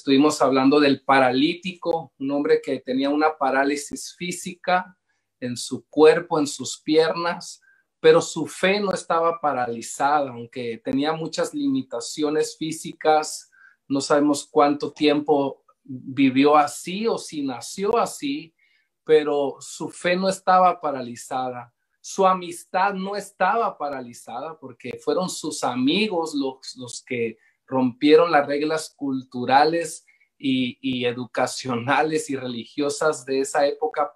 estuvimos hablando del paralítico, un hombre que tenía una parálisis física en su cuerpo, en sus piernas, pero su fe no estaba paralizada, aunque tenía muchas limitaciones físicas. No sabemos cuánto tiempo vivió así o si nació así, pero su fe no estaba paralizada. Su amistad no estaba paralizada porque fueron sus amigos los que rompieron las reglas culturales y educacionales y religiosas de esa época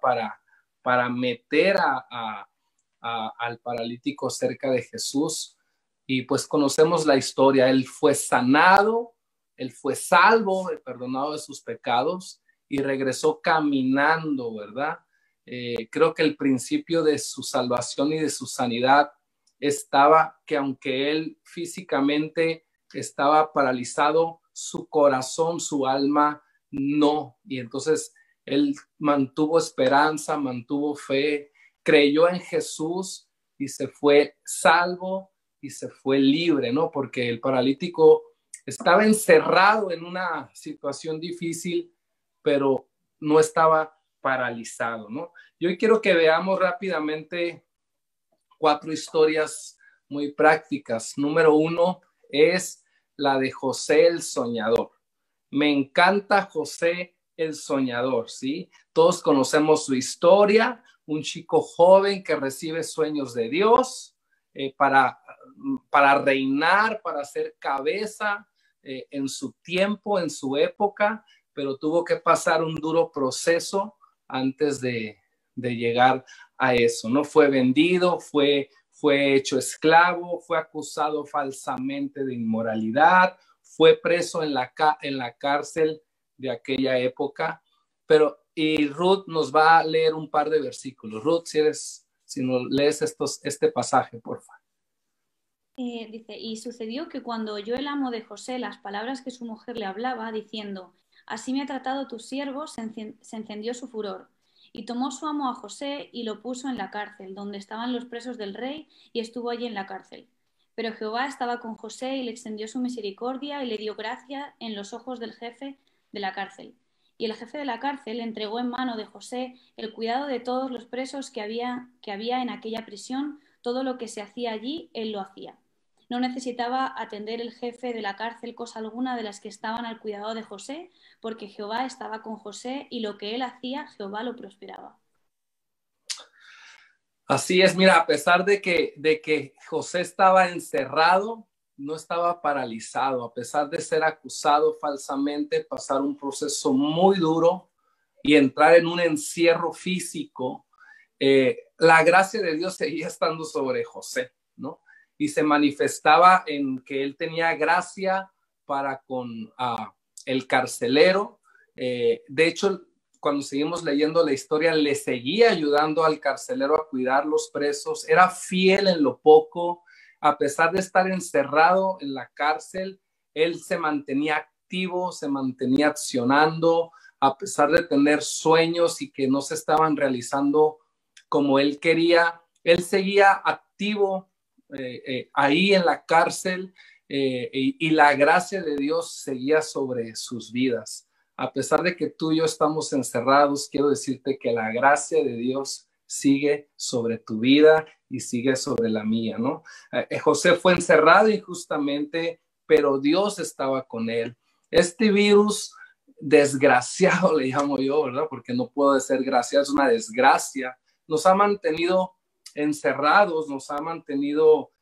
para meter al paralítico cerca de Jesús. Y pues conocemos la historia. Él fue sanado, él fue salvo, perdonado de sus pecados y regresó caminando, ¿verdad? Creo que el principio de su salvación y de su sanidad estaba que aunque él físicamente estaba paralizado, su corazón, su alma no. Y entonces él mantuvo esperanza, mantuvo fe, creyó en Jesús y se fue salvo y se fue libre, ¿no? Porque el paralítico estaba encerrado en una situación difícil, pero no estaba paralizado, ¿no? Yo hoy quiero que veamos rápidamente 4 historias muy prácticas. Número 1 es la de José el soñador. Me encanta José el soñador, ¿sí? Todos conocemos su historia, un chico joven que recibe sueños de Dios para reinar, para ser cabeza en su tiempo, en su época, pero tuvo que pasar un duro proceso antes de llegar a eso, ¿no? Fue vendido, fue hecho esclavo, fue acusado falsamente de inmoralidad, fue preso en la cárcel de aquella época, y Ruth nos va a leer un par de versículos. Ruth, si nos lees este pasaje, por favor. Dice, y sucedió que cuando oyó el amo de José las palabras que su mujer le hablaba, diciendo, así me ha tratado tu siervo, se encendió su furor. Y tomó su amo a José y lo puso en la cárcel, donde estaban los presos del rey, y estuvo allí en la cárcel. Pero Jehová estaba con José y le extendió su misericordia y le dio gracia en los ojos del jefe de la cárcel. Y el jefe de la cárcel entregó en mano de José el cuidado de todos los presos que había en aquella prisión. Todo lo que se hacía allí, él lo hacía. No necesitaba atender el jefe de la cárcel cosa alguna de las que estaban al cuidado de José, porque Jehová estaba con José y lo que él hacía, Jehová lo prosperaba. Así es, mira, a pesar de que José estaba encerrado, no estaba paralizado, a pesar de ser acusado falsamente, pasar un proceso muy duro y entrar en un encierro físico, la gracia de Dios seguía estando sobre José, ¿no? Y se manifestaba en que él tenía gracia para con el carcelero. De hecho, cuando seguimos leyendo la historia, le seguía ayudando al carcelero a cuidar los presos, era fiel en lo poco, a pesar de estar encerrado en la cárcel, él se mantenía activo, se mantenía accionando, a pesar de tener sueños y que no se estaban realizando como él quería, él seguía activo ahí en la cárcel y la gracia de Dios seguía sobre sus vidas. A pesar de que tú y yo estamos encerrados, quiero decirte que la gracia de Dios sigue sobre tu vida y sigue sobre la mía, ¿no? José fue encerrado injustamente, pero Dios estaba con él. Este virus desgraciado, le llamo yo, ¿verdad? Porque no puedo ser gracia, es una desgracia. Nos ha mantenido encerrados, nos ha mantenido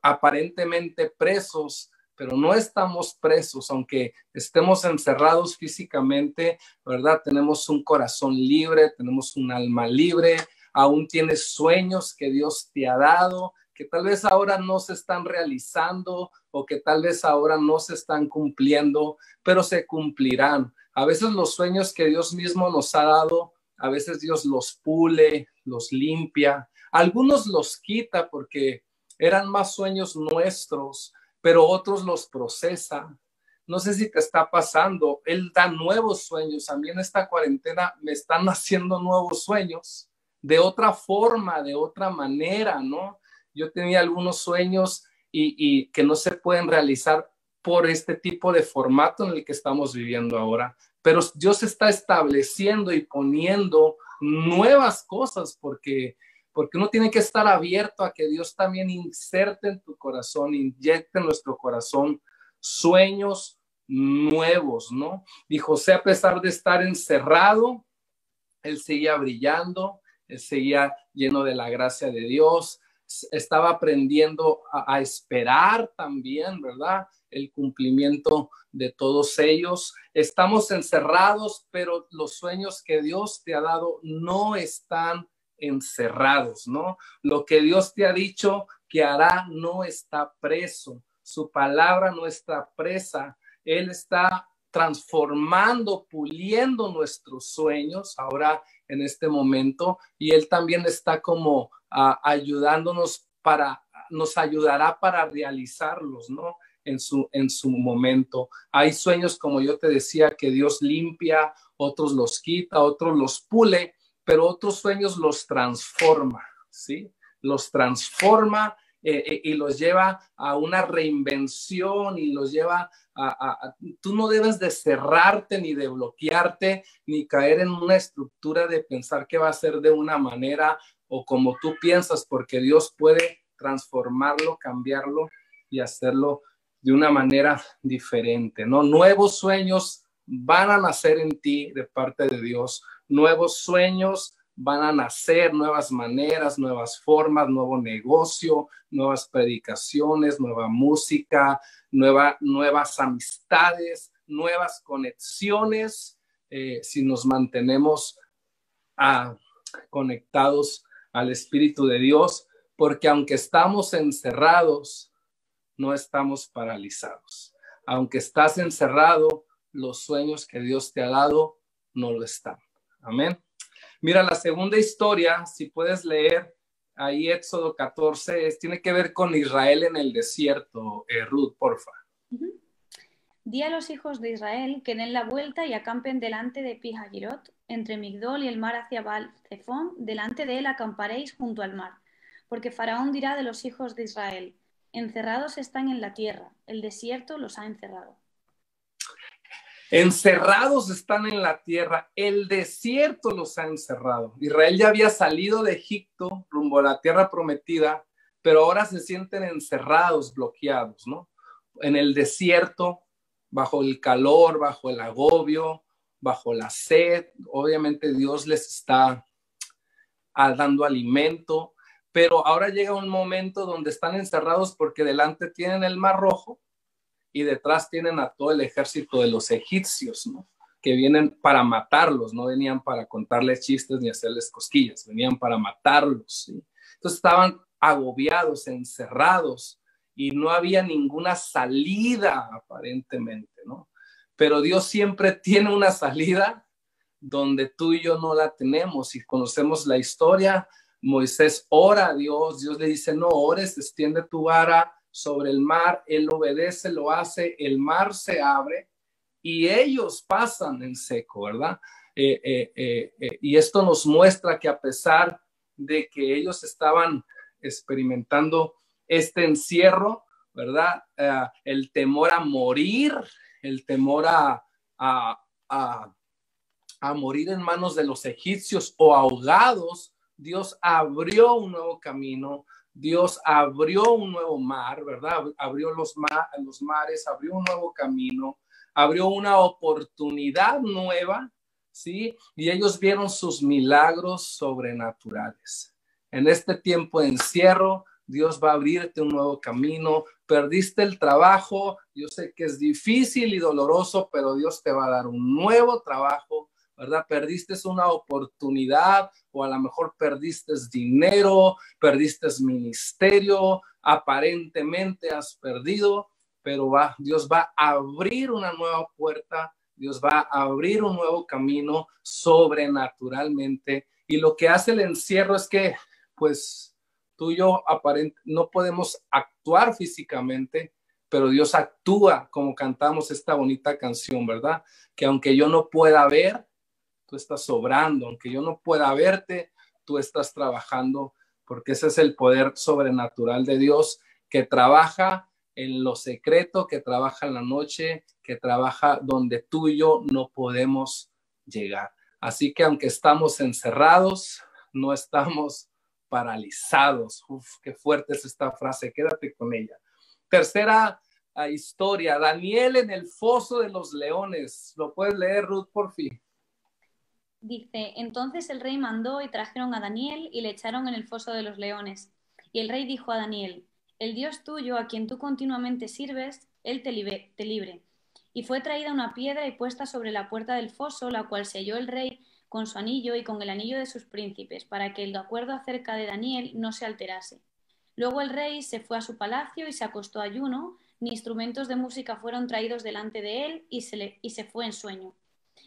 aparentemente presos, pero no estamos presos, aunque estemos encerrados físicamente, ¿verdad? Tenemos un corazón libre, tenemos un alma libre, aún tienes sueños que Dios te ha dado, que tal vez ahora no se están realizando o que tal vez ahora no se están cumpliendo, pero se cumplirán. A veces los sueños que Dios mismo nos ha dado, a veces Dios los pule, los limpia, algunos los quita porque eran más sueños nuestros, pero otros los procesan. No sé si te está pasando, Él da nuevos sueños. A mí en esta cuarentena me están haciendo nuevos sueños, de otra forma, de otra manera, ¿no? Yo tenía algunos sueños y que no se pueden realizar por este tipo de formato en el que estamos viviendo ahora, pero Dios está estableciendo y poniendo nuevas cosas porque uno tiene que estar abierto a que Dios también inserte en tu corazón, inyecte en nuestro corazón sueños nuevos, ¿no? Y José, a pesar de estar encerrado, él seguía brillando, él seguía lleno de la gracia de Dios, estaba aprendiendo a esperar también, ¿verdad? El cumplimiento de todos ellos. Estamos encerrados, pero los sueños que Dios te ha dado no están encerrados, ¿no? Lo que Dios te ha dicho que hará no está preso. Su palabra no está presa. Él está transformando, puliendo nuestros sueños ahora en este momento, y Él también está como ayudándonos nos ayudará para realizarlos, ¿no? En su momento. Hay sueños, como yo te decía, que Dios limpia, otros los quita, otros los pule, pero otros sueños los transforma, ¿sí? Los transforma y los lleva a una reinvención y los lleva tú no debes de cerrarte ni de bloquearte ni caer en una estructura de pensar que va a ser de una manera o como tú piensas, porque Dios puede transformarlo, cambiarlo y hacerlo de una manera diferente, ¿no? Nuevos sueños van a nacer en ti de parte de Dios, nuevos sueños van a nacer, nuevas maneras, nuevas formas, nuevo negocio, nuevas predicaciones, nueva música, nuevas amistades, nuevas conexiones, si nos mantenemos conectados al Espíritu de Dios, porque aunque estamos encerrados, no estamos paralizados. Aunque estás encerrado, los sueños que Dios te ha dado no lo están. Amén. Mira, la segunda historia, si puedes leer ahí Éxodo 14, tiene que ver con Israel en el desierto. Ruth, porfa. Di a los hijos de Israel que den la vuelta y acampen delante de Pi-Hahirot, entre Migdol y el mar hacia Baal-Zephón, delante de él acamparéis junto al mar. Porque Faraón dirá de los hijos de Israel, encerrados están en la tierra, el desierto los ha encerrado. Encerrados están en la tierra, el desierto los ha encerrado. Israel ya había salido de Egipto rumbo a la tierra prometida, pero ahora se sienten encerrados, bloqueados, ¿no? En el desierto, bajo el calor, bajo el agobio, bajo la sed. Obviamente Dios les está dando alimento, pero ahora llega un momento donde están encerrados porque delante tienen el Mar Rojo y detrás tienen a todo el ejército de los egipcios, ¿no? Que vienen para matarlos, no venían para contarles chistes ni hacerles cosquillas, venían para matarlos, ¿sí? Entonces estaban agobiados, encerrados, y no había ninguna salida aparentemente, ¿no? Pero Dios siempre tiene una salida donde tú y yo no la tenemos. Y conocemos la historia. Moisés ora a Dios, Dios le dice, no ores, extiende tu vara sobre el mar, él obedece, lo hace, el mar se abre y ellos pasan en seco, ¿verdad? Y esto nos muestra que a pesar de que ellos estaban experimentando este encierro, ¿verdad? El temor a morir, el temor a morir en manos de los egipcios o ahogados, Dios abrió un nuevo camino, Dios abrió un nuevo mar, ¿verdad? Abrió los mares, abrió un nuevo camino, abrió una oportunidad nueva, ¿sí? Y ellos vieron sus milagros sobrenaturales. En este tiempo de encierro, Dios va a abrirte un nuevo camino. Perdiste el trabajo, yo sé que es difícil y doloroso, pero Dios te va a dar un nuevo trabajo, ¿verdad? Perdiste una oportunidad o a lo mejor perdiste dinero, perdiste ministerio, aparentemente has perdido, pero Dios va a abrir una nueva puerta, Dios va a abrir un nuevo camino sobrenaturalmente. Y lo que hace el encierro es que, pues, tú y yo no podemos actuar físicamente, pero Dios actúa, como cantamos esta bonita canción, ¿verdad? Que aunque yo no pueda ver, tú estás obrando, aunque yo no pueda verte, tú estás trabajando, porque ese es el poder sobrenatural de Dios que trabaja en lo secreto, que trabaja en la noche, que trabaja donde tú y yo no podemos llegar. Así que aunque estamos encerrados, no estamos paralizados. Uf, qué fuerte es esta frase, quédate con ella. Tercera historia, Daniel en el foso de los leones. ¿Lo puedes leer, Ruth, por fin? Dice, entonces el rey mandó y trajeron a Daniel y le echaron en el foso de los leones. Y el rey dijo a Daniel, el Dios tuyo, a quien tú continuamente sirves, él te libre. Y fue traída una piedra y puesta sobre la puerta del foso, la cual selló el rey con su anillo y con el anillo de sus príncipes, para que el acuerdo acerca de Daniel no se alterase. Luego el rey se fue a su palacio y se acostó ayuno, ni instrumentos de música fueron traídos delante de él, y se fue en sueño.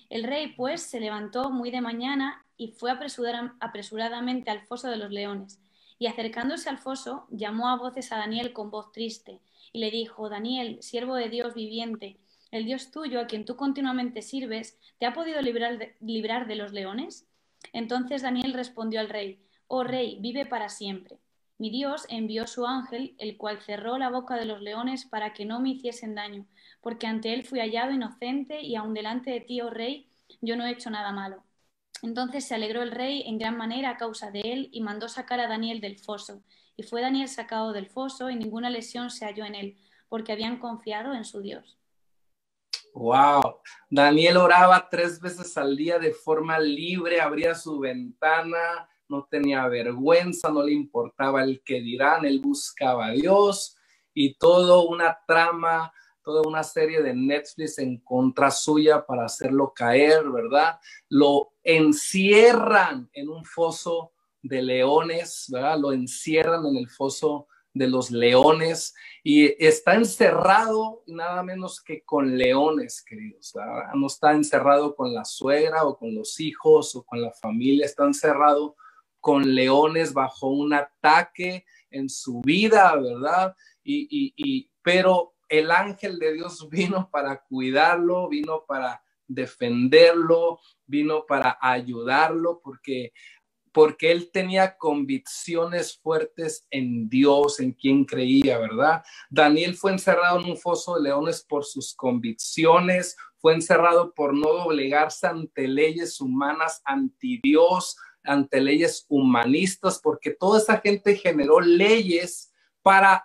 El rey, pues, se levantó muy de mañana y fue apresuradamente al foso de los leones. Y acercándose al foso, llamó a voces a Daniel con voz triste, y le dijo, Daniel, siervo de Dios viviente, el Dios tuyo, a quien tú continuamente sirves, ¿te ha podido librar de los leones? Entonces Daniel respondió al rey, oh rey, vive para siempre. Mi Dios envió su ángel, el cual cerró la boca de los leones para que no me hiciesen daño, porque ante él fui hallado inocente y aun delante de ti, oh rey, yo no he hecho nada malo. Entonces se alegró el rey en gran manera a causa de él y mandó sacar a Daniel del foso. Y fue Daniel sacado del foso y ninguna lesión se halló en él, porque habían confiado en su Dios. Wow, Daniel oraba 3 veces al día de forma libre, abría su ventana, no tenía vergüenza, no le importaba el que dirán, él buscaba a Dios y toda una trama, toda una serie de Netflix en contra suya para hacerlo caer, ¿verdad? Lo encierran en un foso de leones, ¿verdad? Lo encierran en el foso de los leones y está encerrado nada menos que con leones, queridos, ¿verdad? No está encerrado con la suegra o con los hijos o con la familia, está encerrado con leones bajo un ataque en su vida, ¿verdad? Pero el ángel de Dios vino para cuidarlo, vino para defenderlo, vino para ayudarlo, porque él tenía convicciones fuertes en Dios, en quien creía, ¿verdad? Daniel fue encerrado en un foso de leones por sus convicciones, fue encerrado por no doblegarse ante leyes humanas, anti Dios, ante leyes humanistas, porque toda esa gente generó leyes para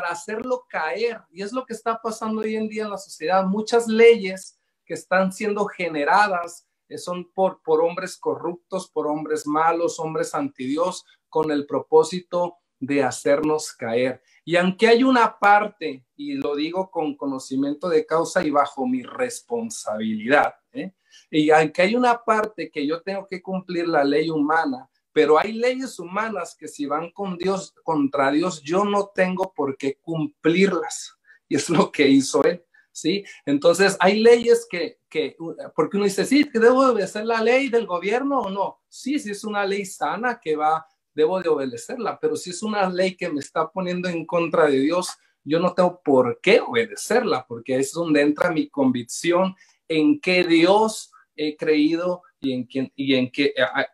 hacerlo caer. Y es lo que está pasando hoy en día en la sociedad. Muchas leyes que están siendo generadas son por hombres corruptos, por hombres malos, hombres anti Dios, con el propósito de hacernos caer. Y aunque hay una parte, y lo digo con conocimiento de causa y bajo mi responsabilidad, y aunque hay una parte que yo tengo que cumplir la ley humana, pero hay leyes humanas que si van con Dios, contra Dios, yo no tengo por qué cumplirlas. Y es lo que hizo él. ¿Sí? Entonces, hay leyes porque uno dice, sí, que debo obedecer la ley del gobierno o no. Sí, sí es una ley sana debo de obedecerla, pero si es una ley que me está poniendo en contra de Dios, yo no tengo por qué obedecerla, porque es donde entra mi convicción en qué Dios he creído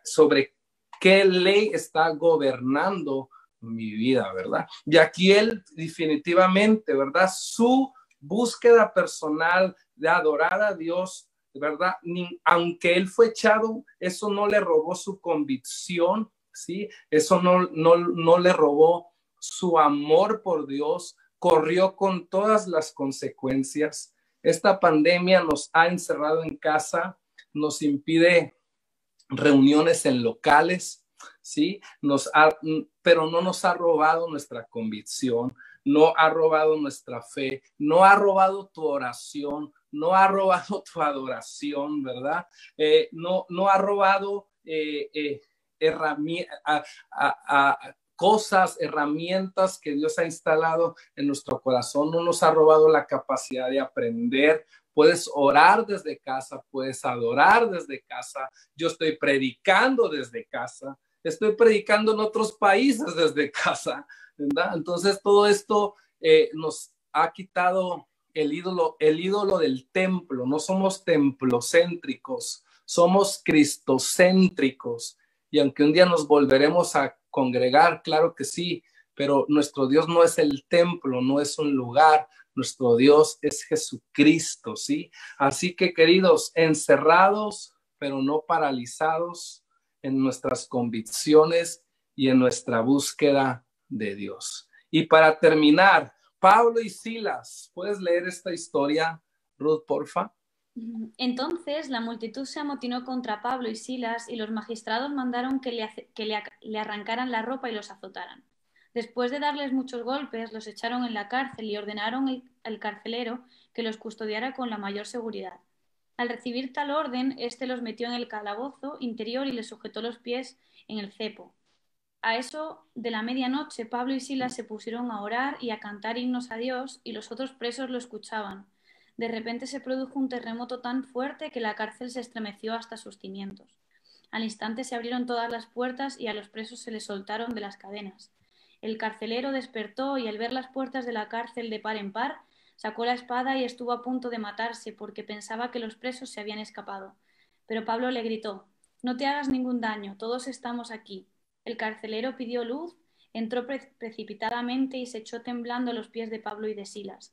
sobre qué ley está gobernando mi vida, ¿verdad? Y aquí él definitivamente, ¿verdad? Su búsqueda personal de adorar a Dios, ¿verdad? Aunque él fue echado, eso no le robó su convicción, ¿sí? Eso no le robó su amor por Dios, corrió con todas las consecuencias. Esta pandemia nos ha encerrado en casa, nos impide reuniones en locales, ¿sí? Pero no nos ha robado nuestra convicción, no ha robado nuestra fe, no ha robado tu oración, no ha robado tu adoración, ¿verdad? No ha robado cosas, herramientas que Dios ha instalado en nuestro corazón, no nos ha robado la capacidad de aprender. Puedes orar desde casa, puedes adorar desde casa. Yo estoy predicando desde casa, estoy predicando en otros países desde casa, ¿verdad? Entonces todo esto nos ha quitado el ídolo del templo. No somos templocéntricos, somos cristocéntricos. Y aunque un día nos volveremos a congregar, claro que sí, pero nuestro Dios no es el templo, no es un lugar, nuestro Dios es Jesucristo, ¿sí? Así que, queridos, encerrados, pero no paralizados en nuestras convicciones y en nuestra búsqueda de Dios. Y para terminar, Pablo y Silas, ¿puedes leer esta historia, Ruth, porfa? Entonces la multitud se amotinó contra Pablo y Silas y los magistrados mandaron que le arrancaran la ropa y los azotaran. Después de darles muchos golpes, los echaron en la cárcel y ordenaron al carcelero que los custodiara con la mayor seguridad. Al recibir tal orden, éste los metió en el calabozo interior y les sujetó los pies en el cepo. A eso de la medianoche, Pablo y Silas se pusieron a orar y a cantar himnos a Dios, y los otros presos lo escuchaban. De repente se produjo un terremoto tan fuerte que la cárcel se estremeció hasta sus cimientos. Al instante se abrieron todas las puertas y a los presos se les soltaron de las cadenas. El carcelero despertó y al ver las puertas de la cárcel de par en par, sacó la espada y estuvo a punto de matarse porque pensaba que los presos se habían escapado. Pero Pablo le gritó: «No te hagas ningún daño, todos estamos aquí». El carcelero pidió luz, entró precipitadamente y se echó temblando a los pies de Pablo y de Silas.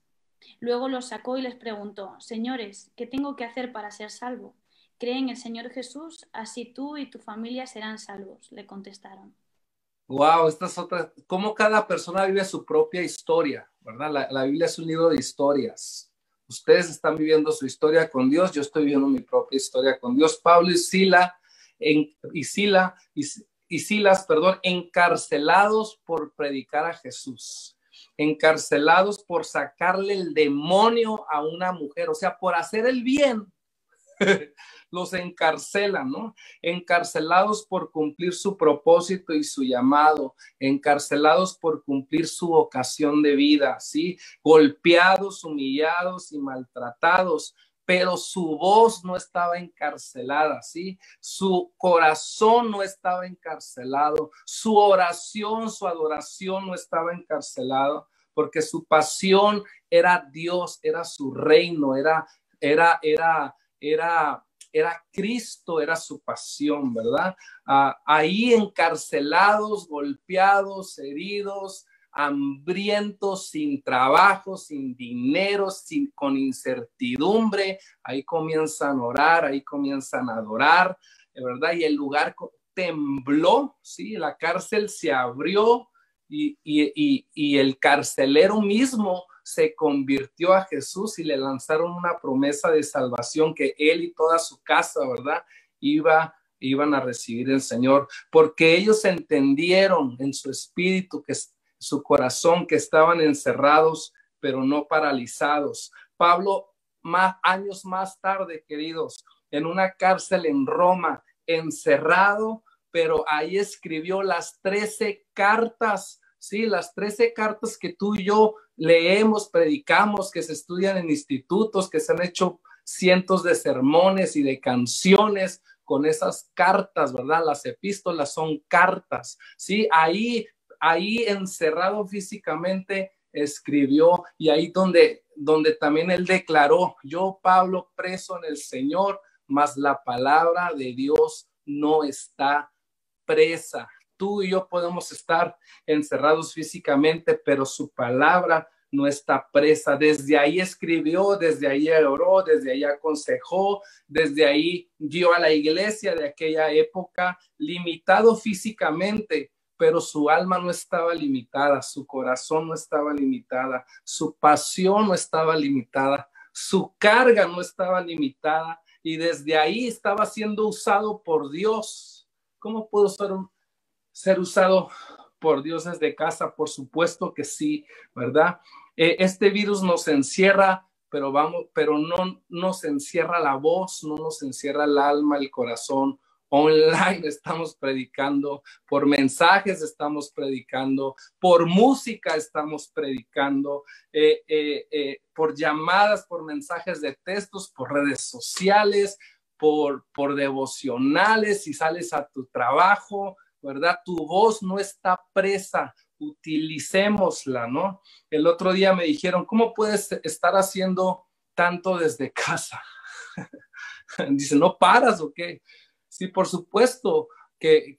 Luego los sacó y les preguntó: «Señores, ¿qué tengo que hacer para ser salvo?» «Cree en el Señor Jesús, así tú y tu familia serán salvos», le contestaron. Wow, esta es otra, cómo cada persona vive su propia historia, ¿verdad? La Biblia es un libro de historias. Ustedes están viviendo su historia con Dios, yo estoy viviendo mi propia historia con Dios. Pablo y Silas, encarcelados por predicar a Jesús, encarcelados por sacarle el demonio a una mujer, o sea, por hacer el bien. Los encarcelan, ¿no? Encarcelados por cumplir su propósito y su llamado, encarcelados por cumplir su vocación de vida, ¿sí? Golpeados, humillados y maltratados, pero su voz no estaba encarcelada, ¿sí? Su corazón no estaba encarcelado, su oración, su adoración no estaba encarcelado, porque su pasión era Dios, era su reino, era Cristo, era su pasión, ¿verdad? Ahí encarcelados, golpeados, heridos, hambrientos, sin trabajo, sin dinero, con incertidumbre, ahí comienzan a orar, ahí comienzan a adorar, ¿verdad? Y el lugar tembló, ¿sí? La cárcel se abrió y el carcelero mismo se convirtió a Jesús y le lanzaron una promesa de salvación que él y toda su casa, ¿verdad? Iban a recibir el Señor, porque ellos entendieron en su espíritu, su corazón, que estaban encerrados, pero no paralizados. Pablo, años más tarde, queridos, en una cárcel en Roma, encerrado, pero ahí escribió las 13 cartas, ¿sí? Las 13 cartas que tú y yo leemos, predicamos, que se estudian en institutos, que se han hecho cientos de sermones y de canciones con esas cartas, ¿verdad? Las epístolas son cartas, ¿sí? Ahí encerrado físicamente escribió, y ahí donde también él declaró: yo, Pablo, preso en el Señor, mas la palabra de Dios no está presa. Tú y yo podemos estar encerrados físicamente, pero su palabra no está presa. Desde ahí escribió, desde ahí oró, desde ahí aconsejó, desde ahí dio a la iglesia de aquella época, limitado físicamente, pero su alma no estaba limitada, su corazón no estaba limitada, su pasión no estaba limitada, su carga no estaba limitada, y desde ahí estaba siendo usado por Dios. ¿Cómo puedo ser usado por Dios desde casa? Por supuesto que sí, ¿verdad? Este virus nos encierra, pero no nos encierra la voz, no nos encierra el alma, el corazón. Online estamos predicando, por mensajes estamos predicando, por música estamos predicando, por llamadas, por mensajes de textos, por redes sociales, por devocionales, si sales a tu trabajo, ¿verdad? Tu voz no está presa, utilicémosla, ¿no? El otro día me dijeron: ¿cómo puedes estar haciendo tanto desde casa? Dice: ¿no paras o qué? Sí, por supuesto que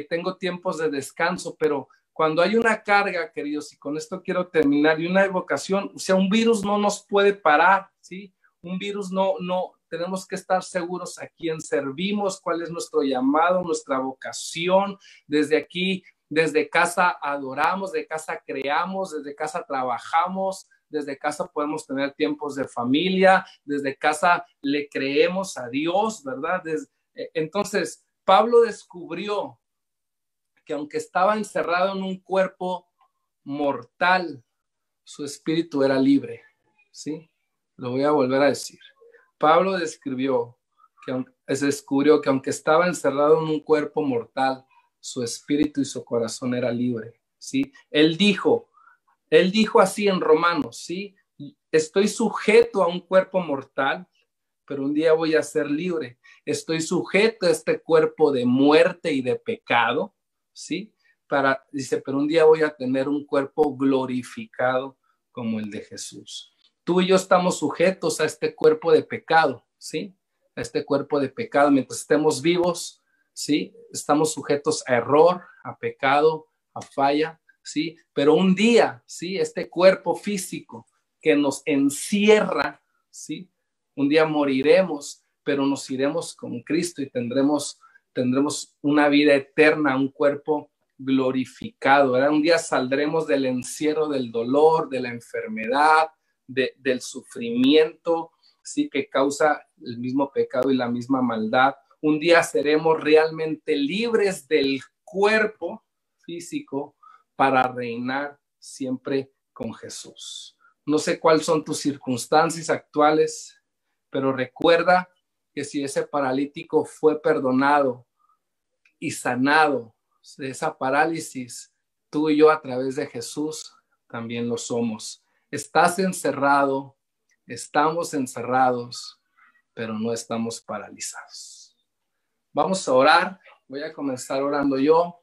tengo tiempos de descanso, pero Cuando hay una carga, queridos, y con esto quiero terminar, y una evocación, o sea, un virus no nos puede parar, ¿sí? Un virus no, tenemos que estar seguros a quién servimos, cuál es nuestro llamado, nuestra vocación. Desde aquí, desde casa adoramos, de casa creamos, desde casa trabajamos, desde casa podemos tener tiempos de familia, desde casa le creemos a Dios, ¿verdad? Entonces, Pablo descubrió que aunque estaba encerrado en un cuerpo mortal, su espíritu era libre, ¿sí? Lo voy a volver a decir. Pablo descubrió que aunque estaba encerrado en un cuerpo mortal, su espíritu y su corazón era libre, ¿sí? Él dijo así en Romanos, ¿sí? Estoy sujeto a un cuerpo mortal, pero un día voy a ser libre. Estoy sujeto a este cuerpo de muerte y de pecado, ¿sí? Dice, pero un día voy a tener un cuerpo glorificado como el de Jesús. Tú y yo estamos sujetos a este cuerpo de pecado, ¿sí? A este cuerpo de pecado. Mientras estemos vivos, ¿sí? Estamos sujetos a error, a pecado, a falla, ¿sí? Pero un día, ¿sí? Este cuerpo físico que nos encierra, ¿sí? Un día moriremos, pero nos iremos con Cristo y tendremos una vida eterna, un cuerpo glorificado, ¿verdad? Un día saldremos del encierro del dolor, de la enfermedad, del sufrimiento, sí, que causa el mismo pecado y la misma maldad. Un día seremos realmente libres del cuerpo físico para reinar siempre con Jesús. No sé cuáles son tus circunstancias actuales, pero recuerda que si ese paralítico fue perdonado y sanado de esa parálisis, tú y yo a través de Jesús también lo somos. Estás encerrado, estamos encerrados, pero no estamos paralizados. Vamos a orar. Voy a comenzar orando yo.